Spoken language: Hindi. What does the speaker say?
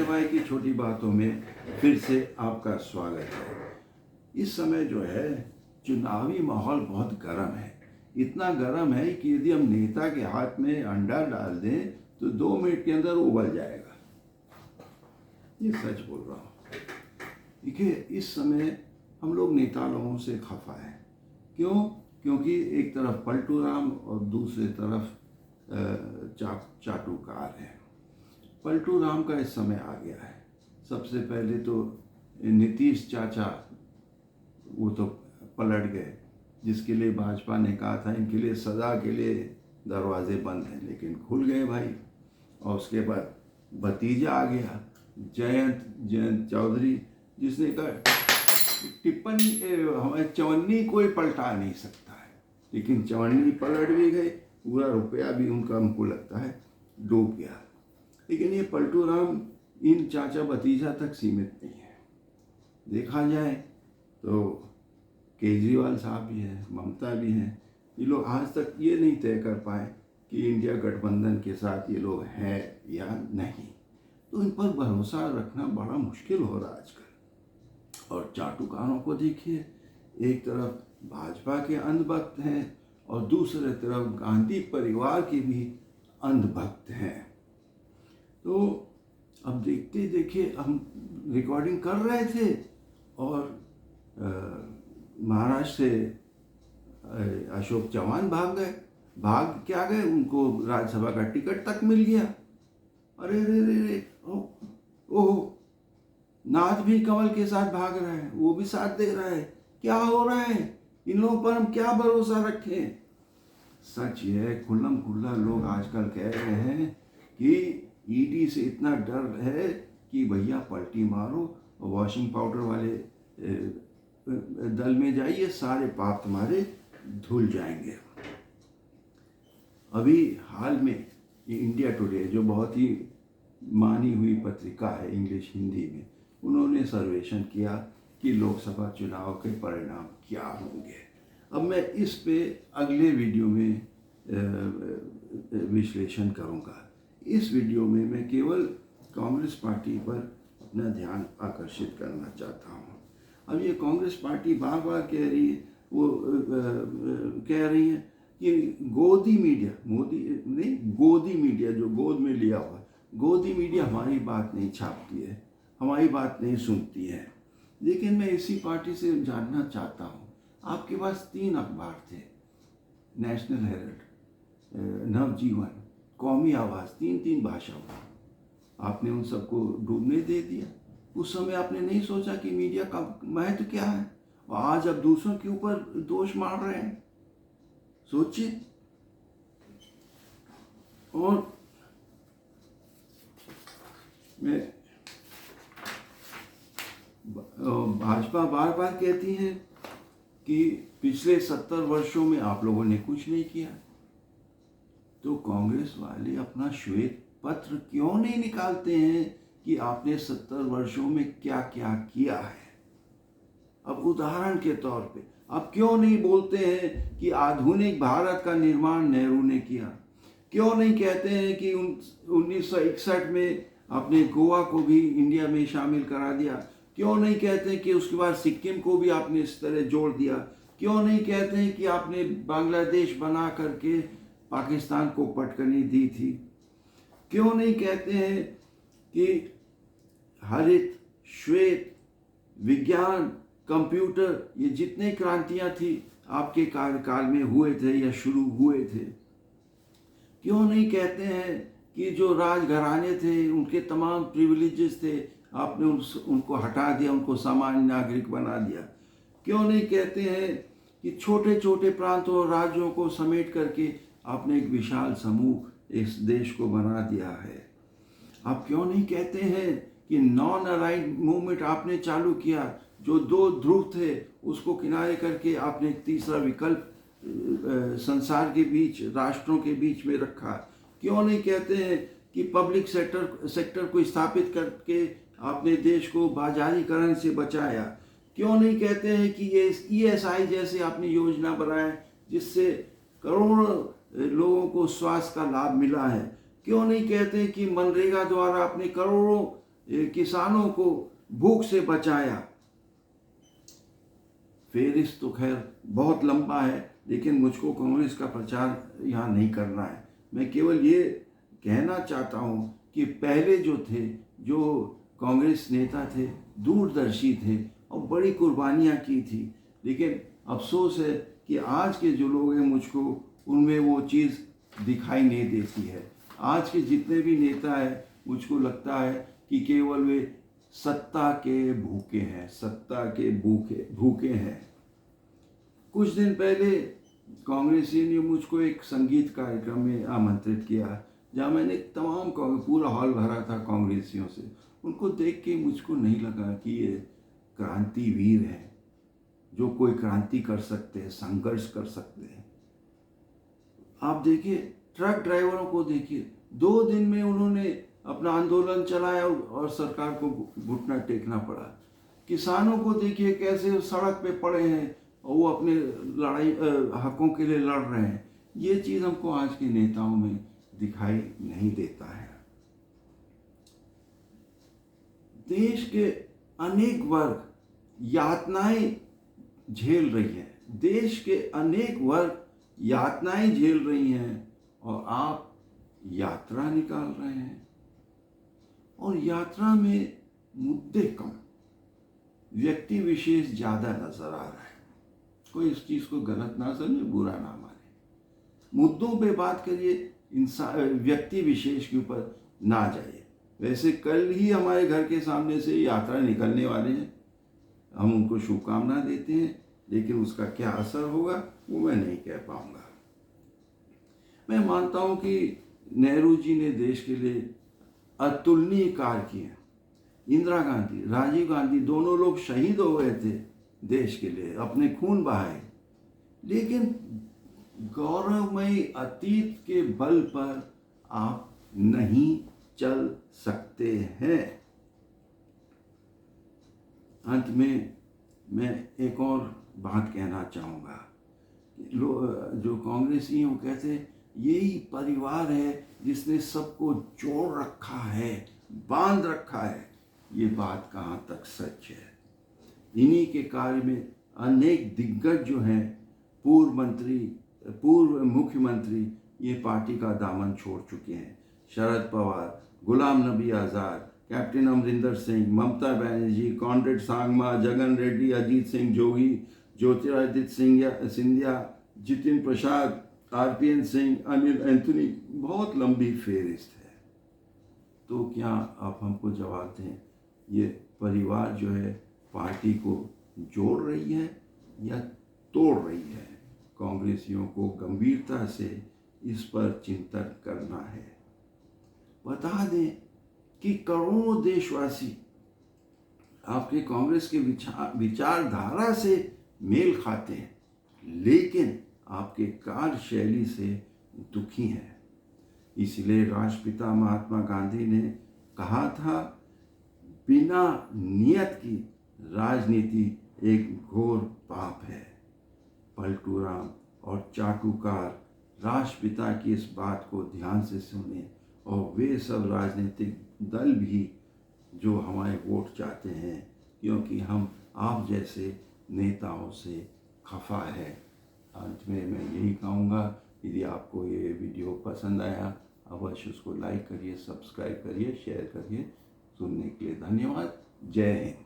भाई की छोटी बातों में फिर से आपका स्वागत है। इस समय जो है चुनावी माहौल बहुत गर्म है। इतना गर्म है कि यदि हम नेता के हाथ में अंडा डाल दें तो 2 मिनट के अंदर उबल जाएगा। ये सच बोल रहा हूँ। देखिए, इस समय हम लोग नेता लोगों से खफा है। क्यों? क्योंकि एक तरफ पलटू राम और दूसरी तरफ चाटुकार है। पलटू राम का इस समय आ गया है। सबसे पहले तो नीतीश चाचा वो तो पलट गए, जिसके लिए भाजपा ने कहा था इनके लिए सदा के लिए दरवाजे बंद हैं, लेकिन खुल गए भाई। और उसके बाद भतीजा आ गया जयंत चौधरी, जिसने कहा टिप्पणी हमें चवन्नी कोई पलटा नहीं सकता है, लेकिन चवन्नी पलट भी गए। पूरा रुपया भी उनका हमको लगता है डूब गया। लेकिन ये पलटू राम इन चाचा भतीजा तक सीमित नहीं है। देखा जाए तो केजरीवाल साहब भी हैं, ममता भी हैं। ये लोग आज तक ये नहीं तय कर पाए कि इंडिया गठबंधन के साथ ये लोग हैं या नहीं। तो इन पर भरोसा रखना बड़ा मुश्किल हो रहा है आजकल। और चाटुकारों को देखिए, एक तरफ भाजपा के अंधभक्त हैं और दूसरे तरफ गांधी परिवार के भी अंधभक्त हैं। तो अब देखते देखिए हम रिकॉर्डिंग कर रहे थे और महाराष्ट्र से अशोक चौहान भाग क्या गए, उनको राज्यसभा का टिकट तक मिल गया। अरे रे रे रे, ओह, नाथ भी कमल के साथ भाग रहा है, वो भी साथ दे रहा है। क्या हो रहा है? इन लोगों पर हम क्या भरोसा रखें? सच ये है, खुल्लम खुल्ला लोग आजकल कह रहे हैं कि ईडी से इतना डर है कि भैया पलटी मारो और वॉशिंग पाउडर वाले दल में जाइए, सारे पाप तुम्हारे धुल जाएंगे। अभी हाल में ये इंडिया टुडे, जो बहुत ही मानी हुई पत्रिका है इंग्लिश हिंदी में, उन्होंने सर्वेक्षण किया कि लोकसभा चुनाव के परिणाम क्या होंगे। अब मैं इस पे अगले वीडियो में विश्लेषण करूंगा। इस वीडियो में मैं केवल कांग्रेस पार्टी पर अपना ध्यान आकर्षित करना चाहता हूं। अब ये कांग्रेस पार्टी बार बार कह रही है, कह रही है कि गोदी मीडिया, गोदी मीडिया, जो गोद में लिया हुआ, गोदी मीडिया हमारी बात नहीं छापती है, हमारी बात नहीं सुनती है। लेकिन मैं इसी पार्टी से जानना चाहता हूँ, आपके पास 3 अखबार थे, नेशनल हेराल्ड, नवजीवन, कौमी आवाज़, 3 भाषाओं में। आपने उन सबको डूबने दे दिया। उस समय आपने नहीं सोचा कि मीडिया का महत्व क्या है, और आज अब दूसरों के ऊपर दोष मार रहे हैं। सोचिए। और मैं भाजपा बार बार कहती है कि पिछले 70 वर्षों में आप लोगों ने कुछ नहीं किया, तो कांग्रेस वाले अपना श्वेत पत्र क्यों नहीं निकालते हैं कि आपने 70 वर्षों में क्या क्या किया है। अब उदाहरण के तौर पे आप क्यों नहीं बोलते हैं कि आधुनिक भारत का निर्माण नेहरू ने किया? क्यों नहीं कहते हैं कि 1961 में आपने गोवा को भी इंडिया में शामिल करा दिया? क्यों नहीं कहते हैं कि उसके बाद सिक्किम को भी आपने इस तरह जोड़ दिया? क्यों नहीं कहते हैं कि आपने बांग्लादेश बना करके पाकिस्तान को पटकनी दी थी? क्यों नहीं कहते हैं कि हरित, श्वेत, विज्ञान, कंप्यूटर, ये जितने क्रांतियां थी आपके कार्यकाल में हुए थे या शुरू हुए थे? क्यों नहीं कहते हैं कि जो राजघराने थे उनके तमाम प्रिविलेजेस थे, आपने उनको हटा दिया, उनको सामान्य नागरिक बना दिया? क्यों नहीं कहते हैं कि छोटे छोटे प्रांतों और राज्यों को समेट करके आपने एक विशाल समूह इस देश को बना दिया है? आप क्यों नहीं कहते हैं कि नॉन अलाइंड मूवमेंट आपने चालू किया, जो 2 ध्रुव थे उसको किनारे करके आपने एक तीसरा विकल्प संसार के बीच, राष्ट्रों के बीच में रखा? क्यों नहीं कहते हैं कि पब्लिक सेक्टर को स्थापित करके आपने देश को बाजारीकरण से बचाया? क्यों नहीं कहते हैं कि ये ESI जैसे आपने योजना बनाए जिससे करोड़ों लोगों को स्वास्थ्य का लाभ मिला है? क्यों नहीं कहते कि मनरेगा द्वारा आपने करोड़ों किसानों को भूख से बचाया। फेरिस्त तो खैर बहुत लंबा है, लेकिन मुझको कांग्रेस का प्रचार यहाँ नहीं करना है। मैं केवल ये कहना चाहता हूँ कि पहले जो थे, जो कांग्रेस नेता थे, दूरदर्शी थे और बड़ी कुर्बानियाँ की थी। लेकिन अफसोस है कि आज के जो लोग हैं, मुझको उनमें वो चीज़ दिखाई नहीं देती है। आज के जितने भी नेता हैं, मुझको लगता है कि केवल वे सत्ता के भूखे हैं, सत्ता के भूखे हैं। कुछ दिन पहले कांग्रेसी ने मुझको एक संगीत कार्यक्रम में आमंत्रित किया, जहाँ मैंने तमाम पूरा हॉल भरा था कांग्रेसियों से। उनको देख के मुझको नहीं लगा कि ये क्रांतिवीर हैं, जो कोई क्रांति कर सकते हैं, संघर्ष कर सकते हैं। आप देखिए, ट्रक ड्राइवरों को देखिए, 2 दिन में उन्होंने अपना आंदोलन चलाया और सरकार को घुटना टेकना पड़ा। किसानों को देखिए कैसे सड़क पे पड़े हैं और वो अपने लड़ाई हकों के लिए लड़ रहे हैं। ये चीज़ हमको आज के नेताओं में दिखाई नहीं देता है। देश के अनेक वर्ग यातनाएं झेल रही है, देश के अनेक वर्ग यातनाएं झेल रही हैं, और आप यात्रा निकाल रहे हैं। और यात्रा में मुद्दे कम, व्यक्ति विशेष ज़्यादा नजर आ रहा है। कोई इस चीज़ को गलत ना समझे, बुरा ना माने। मुद्दों पे बात करिए, इंसान व्यक्ति विशेष के ऊपर ना जाइए। वैसे कल ही हमारे घर के सामने से यात्रा निकलने वाले हैं, हम उनको शुभकामना देते हैं, लेकिन उसका क्या असर होगा वो मैं नहीं कह पाऊंगा। मैं मानता हूं कि नेहरू जी ने देश के लिए अतुलनीय कार्य किए। इंदिरा गांधी, राजीव गांधी, दोनों लोग शहीद हो गए थे देश के लिए, अपने खून बहाए। लेकिन गौरवमयी अतीत के बल पर आप नहीं चल सकते हैं। अंत में मैं एक और बात कहना चाहूँगा। जो कांग्रेसी हैं वो कहते हैं यही परिवार है जिसने सबको जोड़ रखा है, बांध रखा है। ये बात कहाँ तक सच है? इन्हीं के कार्य में अनेक दिग्गज जो हैं, पूर्व मुख्यमंत्री, ये पार्टी का दामन छोड़ चुके हैं। शरद पवार, गुलाम नबी आज़ाद, कैप्टन अमरिंदर सिंह, ममता बनर्जी, कॉमरेड सांगमा, जगन रेड्डी, अजीत सिंह जोगी, ज्योतिरादित्य सिंधिया, जितिन प्रसाद, आरपीएन सिंह, अनिल एंथनी, बहुत लंबी फेहरिस्त है। तो क्या आप हमको जवाब दें, ये परिवार जो है पार्टी को जोड़ रही है या तोड़ रही है? कांग्रेसियों को गंभीरता से इस पर चिंतन करना है। बता दें कि करोड़ों देशवासी आपके कांग्रेस के विचारधारा से मेल खाते हैं, लेकिन आपके कार्यशैली से दुखी हैं। इसलिए राष्ट्रपिता महात्मा गांधी ने कहा था, बिना नियत की राजनीति एक घोर पाप है। पलटू राम और चाटुकार राष्ट्रपिता की इस बात को ध्यान से सुने, और वे सब राजनीतिक दल भी जो हमारे वोट चाहते हैं, क्योंकि हम आप जैसे नेताओं से खफा है। अंत में मैं यही कहूँगा, यदि आपको ये वीडियो पसंद आया, अवश्य उसको लाइक करिए, सब्सक्राइब करिए, शेयर करिए। सुनने के लिए धन्यवाद। जय हिंद।